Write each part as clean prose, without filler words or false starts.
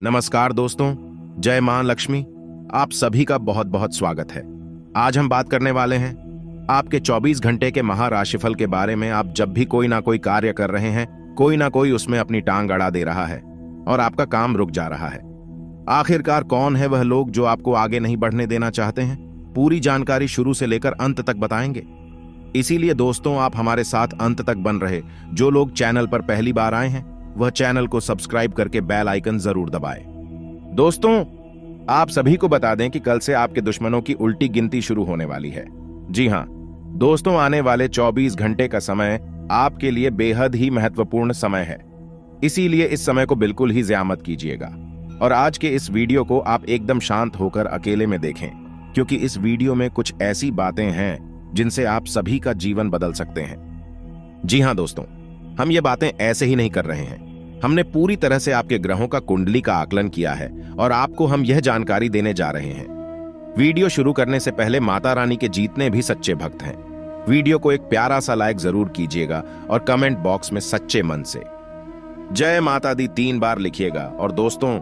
नमस्कार दोस्तों, जय मां लक्ष्मी। आप सभी का बहुत बहुत स्वागत है। आज हम बात करने वाले हैं आपके 24 घंटे के महाराशिफल के बारे में। आप जब भी कोई ना कोई कार्य कर रहे हैं, कोई ना कोई उसमें अपनी टांग अड़ा दे रहा है और आपका काम रुक जा रहा है। आखिरकार कौन है वह लोग जो आपको आगे नहीं बढ़ने देना चाहते हैं? पूरी जानकारी शुरू से लेकर अंत तक बताएंगे। इसीलिए दोस्तों, आप हमारे साथ अंत तक बन रहे। जो लोग चैनल पर पहली बार आए हैं वह चैनल को सब्सक्राइब करके बेल आइकन जरूर दबाएं। दोस्तों, आप सभी को बता दें कि कल से आपके दुश्मनों की उल्टी गिनती शुरू होने वाली है। जी हां दोस्तों, आने वाले 24 घंटे का समय आपके लिए बेहद ही महत्वपूर्ण समय है। इसीलिए इस समय को बिल्कुल ही ज़िया मत कीजिएगा और आज के इस वीडियो को आप एकदम शांत होकर अकेले में देखें, क्योंकि इस वीडियो में कुछ ऐसी बातें हैं जिनसे आप सभी का जीवन बदल सकते हैं। जी हां दोस्तों, हम ये बातें ऐसे ही नहीं कर रहे हैं। हमने पूरी तरह से आपके ग्रहों का कुंडली का आकलन किया है और आपको हम यह जानकारी देने जा रहे हैं। वीडियो शुरू करने से पहले माता रानी के जितने भी सच्चे भक्त हैं, वीडियो को एक प्यारा सा लाइक जरूर कीजिएगा और कमेंट बॉक्स में सच्चे मन से जय माता दी 3 बार लिखिएगा। और दोस्तों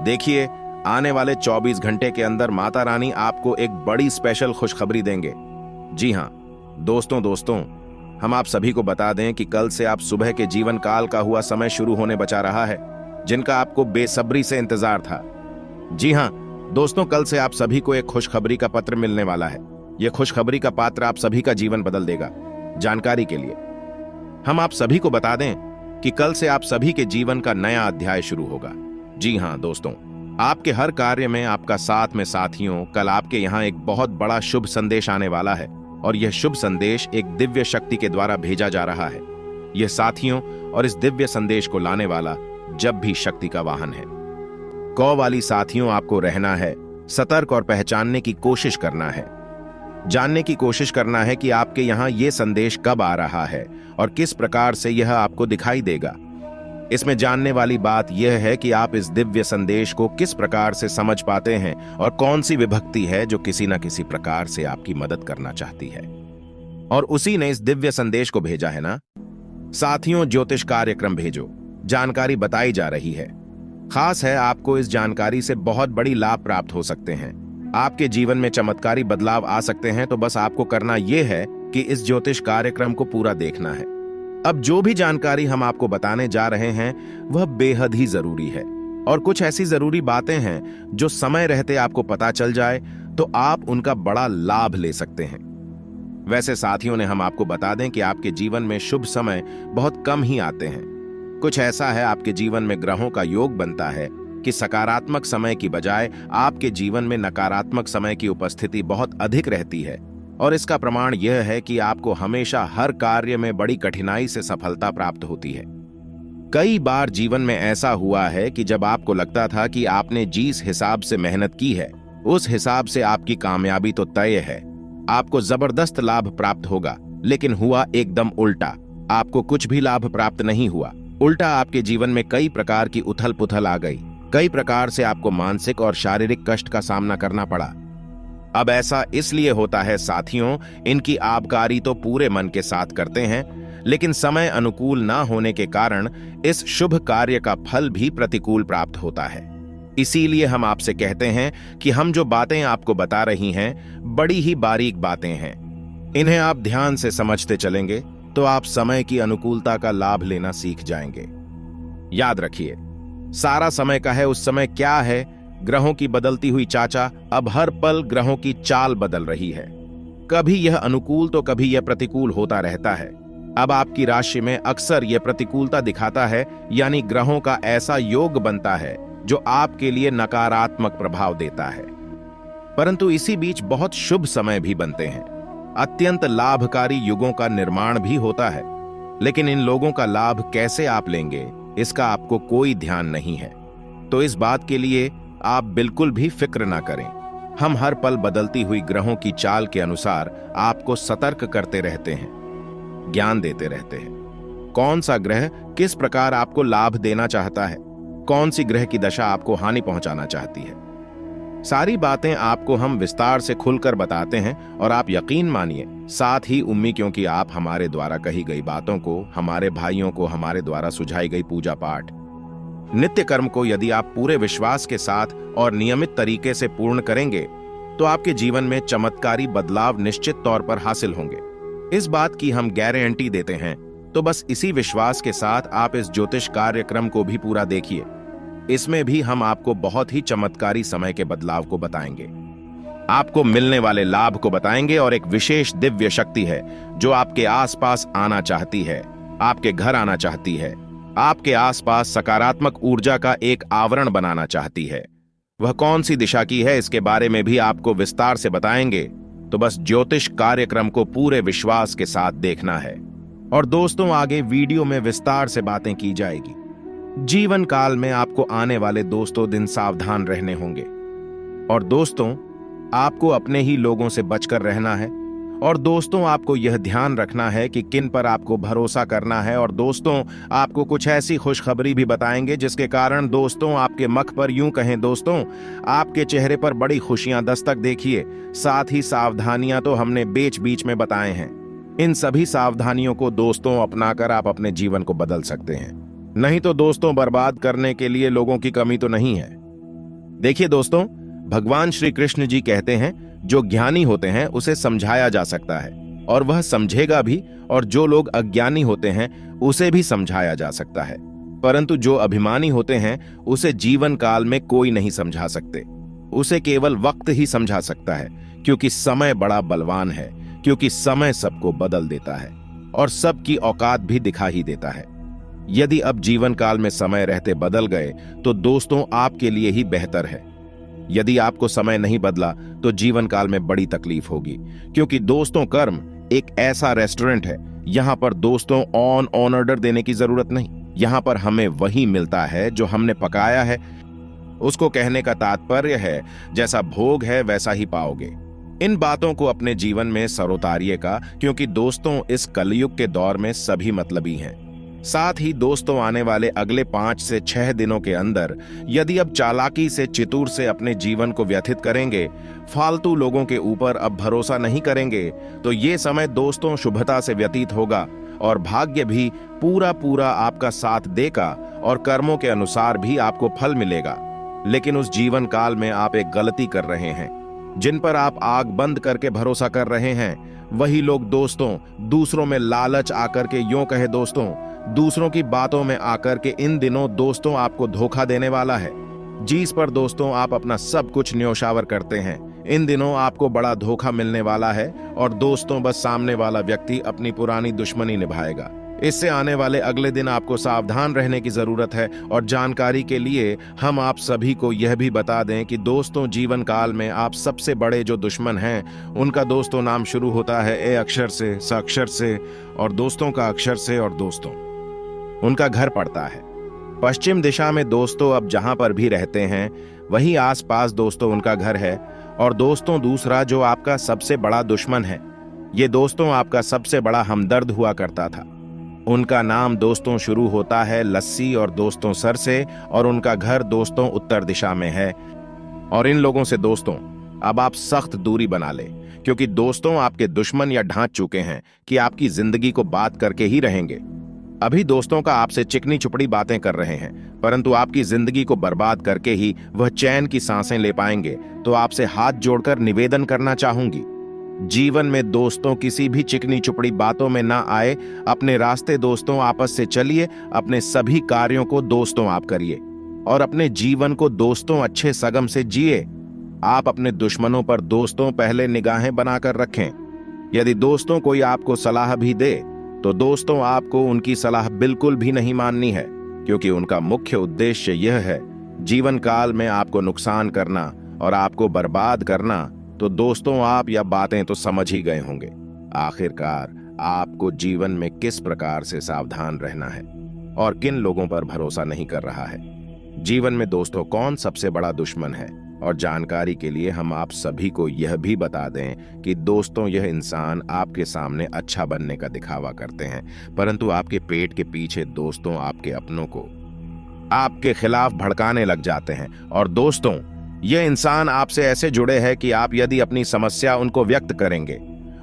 देखिए, आने वाले 24 घंटे के अंदर माता रानी आपको एक बड़ी स्पेशल खुशखबरी देंगे। जी हां दोस्तों, हम आप सभी को बता दें कि कल से आप सुबह के जीवन काल का हुआ समय शुरू होने बचा रहा है, जिनका आपको बेसब्री से इंतजार था। जी हां दोस्तों, कल से आप सभी को एक खुशखबरी का पत्र मिलने वाला है। यह खुशखबरी का पात्र आप सभी का जीवन बदल देगा। जानकारी के लिए हम आप सभी को बता दें कि कल से आप सभी के जीवन का नया अध्याय शुरू होगा। जी हां दोस्तों, आपके हर कार्य में आपका साथ में साथियों, कल आपके यहाँ एक बहुत बड़ा शुभ संदेश आने वाला है और यह शुभ संदेश एक दिव्य शक्ति के द्वारा भेजा जा रहा है। यह साथियों और इस दिव्य संदेश को लाने वाला जब भी शक्ति का वाहन है। कौ वाली साथियों, आपको रहना है सतर्क और पहचानने की कोशिश करना है, जानने की कोशिश करना है कि आपके यहाँ यह संदेश कब आ रहा है और किस प्रकार से यह आपको दिखाई देगा। इसमें जानने वाली बात यह है कि आप इस दिव्य संदेश को किस प्रकार से समझ पाते हैं और कौन सी विभक्ति है जो किसी न किसी प्रकार से आपकी मदद करना चाहती है। और उसी ने इस दिव्य संदेश को भेजा है ना। साथियों, ज्योतिष कार्यक्रम भेजो, जानकारी बताई जा रही है। खास है, आपको इस जानकारी से बहुत बड़ी लाभ प्राप्त हो सकते हैं। आपके जीवन में चमत्कारी बदलाव आ सकते हैं। तो बस आपको करना यह है कि इस ज्योतिष कार्यक्रम को पूरा देखना है। अब जो भी जानकारी हम आपको बताने जा रहे हैं वह बेहद ही जरूरी है और कुछ ऐसी जरूरी बातें हैं जो समय रहते आपको पता चल जाए तो आप उनका बड़ा लाभ ले सकते हैं। वैसे साथियों ने हम आपको बता दें कि आपके जीवन में शुभ समय बहुत कम ही आते हैं। कुछ ऐसा है, आपके जीवन में ग्रहों का योग बनता है कि सकारात्मक समय की बजाय आपके जीवन में नकारात्मक समय की उपस्थिति बहुत अधिक रहती है। और इसका प्रमाण यह है कि आपको हमेशा हर कार्य में बड़ी कठिनाई से सफलता प्राप्त होती है। कई बार जीवन में ऐसा हुआ है कि जब आपको लगता था कि आपने जिस हिसाब से मेहनत की है उस हिसाब से आपकी कामयाबी तो तय है, आपको जबरदस्त लाभ प्राप्त होगा, लेकिन हुआ एकदम उल्टा। आपको कुछ भी लाभ प्राप्त नहीं हुआ। उल्टा आपके जीवन में कई प्रकार की उथल पुथल आ गई। कई प्रकार से आपको मानसिक और शारीरिक कष्ट का सामना करना पड़ा। अब ऐसा इसलिए होता है साथियों, इनकी आबकारी तो पूरे मन के साथ करते हैं, लेकिन समय अनुकूल ना होने के कारण इस शुभ कार्य का फल भी प्रतिकूल प्राप्त होता है। इसीलिए हम आपसे कहते हैं कि हम जो बातें आपको बता रही हैं बड़ी ही बारीक बातें हैं। इन्हें आप ध्यान से समझते चलेंगे तो आप समय की अनुकूलता का लाभ लेना सीख जाएंगे। याद रखिए, सारा समय का है उस समय क्या है। ग्रहों की बदलती हुई चाचा, अब हर पल ग्रहों की चाल बदल रही है। कभी यह अनुकूल तो कभी यह प्रतिकूल होता रहता है। अब आपकी राशि में अक्सर यह प्रतिकूलता दिखाता है, यानी ग्रहों का ऐसा योग बनता है जो आपके लिए नकारात्मक प्रभाव देता है। परंतु इसी बीच बहुत शुभ समय भी बनते हैं। अत्यंत लाभकारी युगों का निर्माण भी होता है, लेकिन इन लोगों का लाभ कैसे आप लेंगे इसका आपको कोई ध्यान नहीं है। तो इस बात के लिए आप बिल्कुल भी फिक्र ना करें। हम हर पल बदलती हुई ग्रहों की चाल के अनुसार आपको सतर्क करते रहते हैं, ज्ञान देते रहते हैं। कौन सा ग्रह किस प्रकार आपको लाभ देना चाहता है, कौन सी ग्रह की दशा आपको हानि पहुंचाना चाहती है, सारी बातें आपको हम विस्तार से खुलकर बताते हैं। और आप यकीन मानिए, साथ ही उम्मी, क्योंकि आप हमारे द्वारा कही गई बातों को, हमारे भाइयों को हमारे द्वारा सुझाई गई पूजा पाठ नित्य कर्म को यदि आप पूरे विश्वास के साथ और नियमित तरीके से पूर्ण करेंगे तो आपके जीवन में चमत्कारी बदलाव निश्चित तौर पर हासिल होंगे। इस बात की हम गारंटी देते हैं। तो बस इसी विश्वास के साथ आप इस ज्योतिष कार्यक्रम को भी पूरा देखिए। इसमें भी हम आपको बहुत ही चमत्कारी समय के बदलाव को बताएंगे, आपको मिलने वाले लाभ को बताएंगे और एक विशेष दिव्य शक्ति है जो आपके आसपास आना चाहती है, आपके घर आना चाहती है, आपके आसपास सकारात्मक ऊर्जा का एक आवरण बनाना चाहती है। वह कौन सी दिशा की है इसके बारे में भी आपको विस्तार से बताएंगे। तो बस ज्योतिष कार्यक्रम को पूरे विश्वास के साथ देखना है। और दोस्तों, आगे वीडियो में विस्तार से बातें की जाएगी। जीवन काल में आपको आने वाले दोस्तों दिन सावधान रहने होंगे। और दोस्तों, आपको अपने ही लोगों से बचकर रहना है। और दोस्तों, आपको यह ध्यान रखना है कि किन पर आपको भरोसा करना है। और दोस्तों, आपको कुछ ऐसी खुशखबरी भी बताएंगे जिसके कारण दोस्तों आपके मुख पर, यूं कहें दोस्तों, आपके चेहरे पर बड़ी खुशियां दस्तक देखिए। साथ ही सावधानियां तो हमने बीच बीच में बताए हैं। इन सभी सावधानियों को दोस्तों अपनाकर आप अपने जीवन को बदल सकते हैं। नहीं तो दोस्तों, बर्बाद करने के लिए लोगों की कमी तो नहीं है। देखिए दोस्तों, भगवान श्री कृष्ण जी कहते हैं, जो ज्ञानी होते हैं उसे समझाया जा सकता है और वह समझेगा भी, और जो लोग अज्ञानी होते हैं उसे भी समझाया जा सकता है, परंतु जो अभिमानी होते हैं उसे जीवन काल में कोई नहीं समझा सकते। उसे केवल वक्त ही समझा सकता है, क्योंकि समय बड़ा बलवान है, क्योंकि समय सबको बदल देता है और सबकी औकात भी दिखा ही देता है। यदि अब जीवन काल में समय रहते बदल गए तो दोस्तों आपके लिए ही बेहतर है। यदि आपको समय नहीं बदला तो जीवन काल में बड़ी तकलीफ होगी, क्योंकि दोस्तों कर्म एक ऐसा रेस्टोरेंट है, यहां पर दोस्तों ऑन ऑर्डर देने की जरूरत नहीं। यहां पर हमें वही मिलता है जो हमने पकाया है। उसको कहने का तात्पर्य है, जैसा भोग है वैसा ही पाओगे। इन बातों को अपने जीवन में सरोतारिएगा, क्योंकि दोस्तों इस कलयुग के दौर में सभी मतलबी हैं। साथ ही दोस्तों, आने वाले अगले 5 से 6 दिनों के अंदर यदि अब चालाकी से, चितूर से अपने जीवन को व्यतीत करेंगे, फालतू लोगों के ऊपर अब भरोसा नहीं करेंगे, तो ये समय दोस्तों शुभता से व्यतीत होगा और भाग्य भी पूरा पूरा आपका साथ देगा और कर्मों के अनुसार भी आपको फल मिलेगा। लेकिन उस जीवन काल में आप एक गलती कर रहे हैं। जिन पर आप आग बंद करके भरोसा कर रहे हैं, वही लोग दोस्तों दूसरों में लालच आकर के, यूं कहे दोस्तों, दूसरों की बातों में आकर के इन दिनों दोस्तों आपको धोखा देने वाला है। जिस पर दोस्तों आप अपना सब कुछ न्योछावर करते हैं, इन दिनों आपको बड़ा धोखा मिलने वाला है और दोस्तों बस सामने वाला व्यक्ति अपनी पुरानी दुश्मनी निभाएगा। इससे आने वाले अगले दिन आपको सावधान रहने की जरूरत है। और जानकारी के लिए हम आप सभी को यह भी बता दें कि दोस्तों जीवन काल में आप सबसे बड़े जो दुश्मन हैं, उनका दोस्तों नाम शुरू होता है ए अक्षर से, स अक्षर से, और दोस्तों का अक्षर से, और दोस्तों उनका घर पड़ता है पश्चिम दिशा में। दोस्तों अब जहां पर भी रहते हैं वही आसपास दोस्तों उनका घर है। और दोस्तों दूसरा जो आपका सबसे बड़ा दुश्मन है, ये दोस्तों आपका सबसे बड़ा हमदर्द हुआ करता था। उनका नाम दोस्तों शुरू होता है लस्सी और दोस्तों सर से, और उनका घर दोस्तों उत्तर दिशा में है। और इन लोगों से दोस्तों अब आप सख्त दूरी बना लें, क्योंकि दोस्तों आपके दुश्मन या ढांच चुके हैं कि आपकी जिंदगी को बात करके ही रहेंगे। अभी दोस्तों का आपसे चिकनी चुपड़ी बातें कर रहे हैं, परंतु आपकी जिंदगी को बर्बाद करके ही वह चैन की सांसें ले पाएंगे। तो आपसे हाथ जोड़कर निवेदन करना चाहूंगी, जीवन में दोस्तों किसी भी चिकनी चुपड़ी बातों में ना आए। अपने रास्ते दोस्तों आपस से चलिए, अपने सभी कार्यों को दोस्तों आप करिए और अपने जीवन को दोस्तों अच्छे सगम से जिए। आप अपने दुश्मनों पर दोस्तों पहले निगाहें बनाकर रखें। यदि दोस्तों कोई आपको सलाह भी दे तो दोस्तों आपको उनकी सलाह बिल्कुल भी नहीं माननी है, क्योंकि उनका मुख्य उद्देश्य यह है जीवन काल में आपको नुकसान करना और आपको बर्बाद करना। तो दोस्तों आप यह बातें तो समझ ही गए होंगे। आखिरकार आपको जीवन में किस प्रकार से सावधान रहना है और किन लोगों पर भरोसा नहीं कर रहा है। जीवन में दोस्तों कौन सबसे बड़ा दुश्मन है, और जानकारी के लिए हम आप सभी को यह भी बता दें कि दोस्तों यह इंसान आपके सामने अच्छा बनने का दिखावा करते हैं, परंतु आपके पेट के पीछे दोस्तों आपके अपनों को आपके खिलाफ भड़काने लग जाते हैं। और दोस्तों यह इंसान आपसे ऐसे जुड़े हैं कि आप यदि अपनी समस्या उनको व्यक्त करेंगे,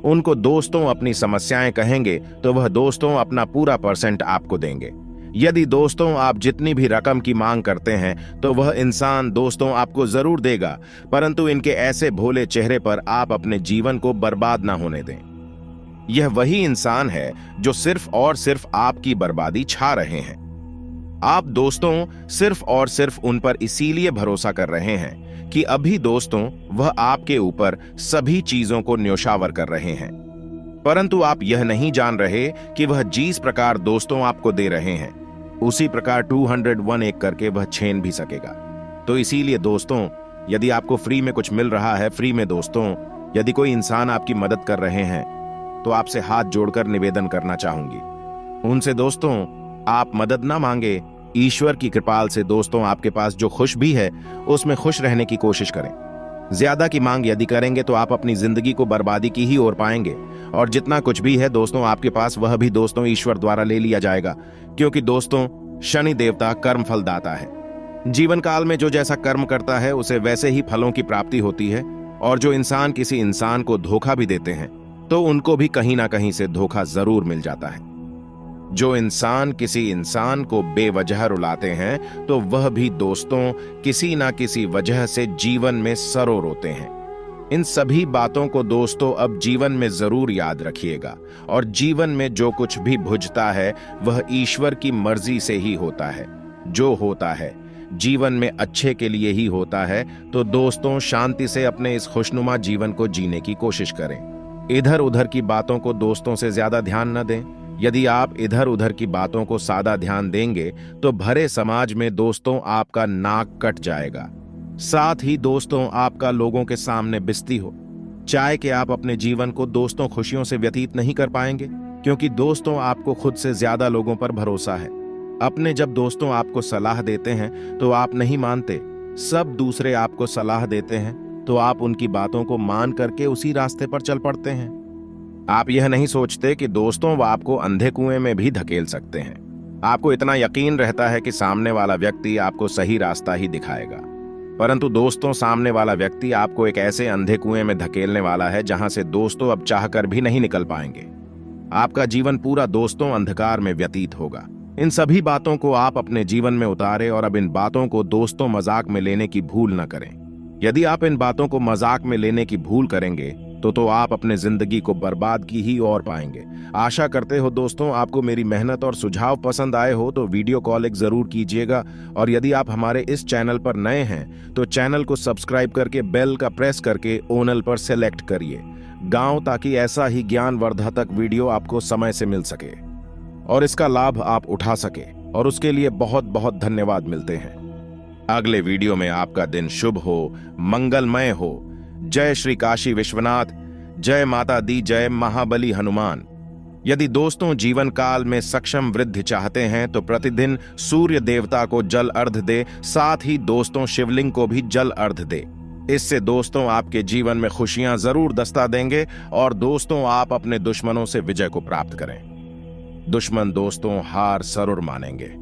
उनको दोस्तों अपनी समस्याएं कहेंगे, तो वह दोस्तों अपना पूरा % आपको देंगे। यदि दोस्तों आप जितनी भी रकम की मांग करते हैं तो वह इंसान दोस्तों आपको जरूर देगा, परंतु इनके ऐसे भोले चेहरे पर आप अपने जीवन को बर्बाद ना होने दें। यह वही इंसान है जो सिर्फ और सिर्फ आपकी बर्बादी छा रहे हैं। आप दोस्तों सिर्फ और सिर्फ उन पर इसीलिए भरोसा कर रहे हैं कि अभी दोस्तों वह आपके ऊपर सभी चीजों को न्योछावर कर रहे हैं, परंतु आप यह नहीं जान रहे कि वह जिस प्रकार दोस्तों आपको दे रहे हैं उसी प्रकार 201 एक करके वह छीन भी सकेगा। तो इसीलिए दोस्तों, यदि आपको फ्री में कुछ मिल रहा है, फ्री में दोस्तों यदि कोई इंसान आपकी मदद कर रहे हैं तो आपसे हाथ जोड़कर निवेदन करना चाहूंगी, उनसे दोस्तों आप मदद ना मांगे। ईश्वर की कृपाल से दोस्तों आपके पास जो खुश भी है उसमें खुश रहने की कोशिश करें। ज्यादा की मांग यदि करेंगे तो आप अपनी जिंदगी को बर्बादी की ही ओर पाएंगे, और जितना कुछ भी है दोस्तों आपके पास वह भी दोस्तों ईश्वर द्वारा ले लिया जाएगा, क्योंकि दोस्तों शनि देवता कर्म फल दाता है। जीवन काल में जो जैसा कर्म करता है उसे वैसे ही फलों की प्राप्ति होती है, और जो इंसान किसी इंसान को धोखा भी देते हैं तो उनको भी कहीं ना कहीं से धोखा जरूर मिल जाता है। जो इंसान किसी इंसान को बेवजह रुलाते हैं तो वह भी दोस्तों किसी ना किसी वजह से जीवन में सरो रोते हैं। इन सभी बातों को दोस्तों अब जीवन में जरूर याद रखिएगा, और जीवन में जो कुछ भी भुजता है वह ईश्वर की मर्जी से ही होता है। जो होता है जीवन में अच्छे के लिए ही होता है। तो दोस्तों शांति से अपने इस खुशनुमा जीवन को जीने की कोशिश करें। इधर उधर की बातों को दोस्तों से ज्यादा ध्यान न दें। यदि आप इधर उधर की बातों को सादा ध्यान देंगे तो भरे समाज में दोस्तों आपका नाक कट जाएगा। साथ ही दोस्तों आपका लोगों के सामने बिस्ती हो। चाहे कि आप अपने जीवन को दोस्तों खुशियों से व्यतीत नहीं कर पाएंगे, क्योंकि दोस्तों आपको खुद से ज्यादा लोगों पर भरोसा है। अपने जब दोस्तों आपको सलाह देते हैं तो आप नहीं मानते, सब दूसरे आपको सलाह देते हैं तो आप उनकी बातों को मान करके उसी रास्ते पर चल पड़ते हैं। आप यह नहीं सोचते कि दोस्तों वह आपको अंधे कुएं में भी धकेल सकते हैं। आपको इतना यकीन रहता है कि सामने वाला व्यक्ति आपको सही रास्ता ही दिखाएगा, परंतु दोस्तों सामने वाला व्यक्ति आपको एक ऐसे अंधे कुएं में धकेलने वाला है जहां से दोस्तों अब चाहकर भी नहीं निकल पाएंगे। आपका जीवन पूरा दोस्तों अंधकार में व्यतीत होगा। इन सभी बातों को आप अपने जीवन में उतारें, और अब इन बातों को दोस्तों मजाक में लेने की भूल न करें। यदि आप इन बातों को मजाक में लेने की भूल करेंगे तो आप अपने जिंदगी को बर्बाद की ही और पाएंगे। आशा करते हो दोस्तों आपको मेरी मेहनत और सुझाव पसंद आए हो तो वीडियो कॉल एक जरूर कीजिएगा, और यदि आप हमारे इस चैनल पर नए हैं तो चैनल को सब्सक्राइब करके बेल का प्रेस करके ओनल पर सेलेक्ट करिए गांव, ताकि ऐसा ही ज्ञानवर्धक वीडियो आपको समय से मिल सके और इसका लाभ आप उठा सके, और उसके लिए बहुत बहुत धन्यवाद मिलते हैं। अगले वीडियो में आपका दिन शुभ हो, मंगलमय हो। जय श्री काशी विश्वनाथ, जय माता दी, जय महाबली हनुमान। यदि दोस्तों जीवन काल में सक्षम वृद्धि चाहते हैं तो प्रतिदिन सूर्य देवता को जल अर्घ दे, साथ ही दोस्तों शिवलिंग को भी जल अर्घ दे। इससे दोस्तों आपके जीवन में खुशियां जरूर दस्ता देंगे, और दोस्तों आप अपने दुश्मनों से विजय को प्राप्त करें। दुश्मन दोस्तों हार जरूर मानेंगे।